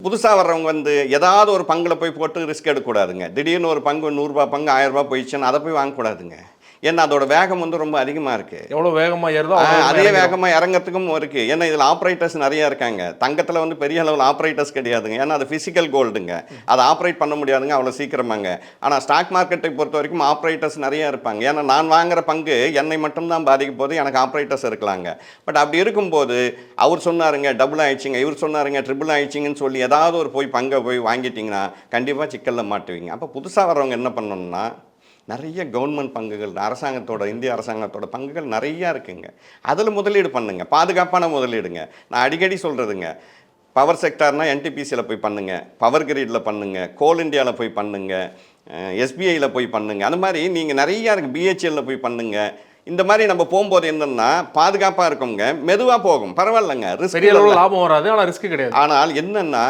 புதுசா வர்றவங்க வந்து ஏதாவது ஒரு பங்குல போய் போட்டு ரிஸ்க் எடுக்கக்கூடாதுங்க. திடீர்னு ஒரு பங்கு ரூ. 100 பங்கு ரூ. 1000 போயிடுச்சுன்னா அத போய் வாங்கக்கூடாதுங்க. ஏன்னா அதோட வேகம் வந்து ரொம்ப அதிகமா இருக்கு. எவ்வளோ வேகமா ஏறுதோ அவ்வளோ வேகமா அதே இறங்கிரும். வேகமா இறங்கறதுக்கும் இருக்கு. ஏன்னா இதுல ஆப்பரேட்டர்ஸ் நெறைய இருக்காங்க. தங்கத்துல வந்து பெரிய அளவுல ஆப்பரேட்டர்ஸ் கிடையாதுங்க. ஏன்னா அது பிசிக்கல் கோல்டுங்க. அத ஆப்பரேட் பண்ண முடியாதுங்க அவ்வளோ சீக்கிரமாங்க. ஆனா ஸ்டாக் மார்க்கெட்டை பொறுத்தவரைக்கும் ஆப்பரேட்டர்ஸ் நெறைய இருப்பாங்க. ஏன்னா நான் வாங்குற பங்கு என்னை மட்டும் தான் பாதிக்கப் போகுது. எனக்கு ஆப்பரேட்டர்ஸ் இருக்கலாங்க. பட் அப்படி இருக்கும்போது அவர் சொன்னாருங்க டபுள் ஆயிடுச்சுங்க, இவர் சொன்னாருங்க ட்ரிபிள் ஆயிடுச்சுங்கன்னு சொல்லி ஏதாவது ஒரு போய் பங்கை போய் வாங்கிட்டீங்கன்னா கண்டிப்பா சிக்கல்ல மாட்டுவீங்க. அப்ப புதுசா வர்றவங்க என்ன பண்ணணும்னா நிறைய கவர்மெண்ட் பங்குகள் அரசாங்கத்தோட இந்திய அரசாங்கத்தோட பங்குகள் நிறைய இருக்குங்க. அதில் முதலீடு பண்ணுங்க. பாதுகாப்பான முதலீடுங்க. நான் அடிக்கடி சொல்றதுங்க. பவர் செக்டார்னா என்டிபிசியில் போய் பண்ணுங்க, பவர் கிரிட்ல பண்ணுங்க, கோல் இந்தியாவில் போய் பண்ணுங்க, எஸ்பிஐயில் போய் பண்ணுங்க. அந்த மாதிரி நீங்க நிறைய இருக்கு. பிஹெச்எல்ல போய் பண்ணுங்க. இந்த மாதிரி நம்ம போகும்போது என்னன்னா பாதுகாப்பா இருக்குங்க. மெதுவா போகும். பரவாயில்லைங்க. பெரிய அளவுல ரிஸ்க். லாபம் வராது, ஆனா ரிஸ்க் கிடையாது. ஆனால் என்னன்னா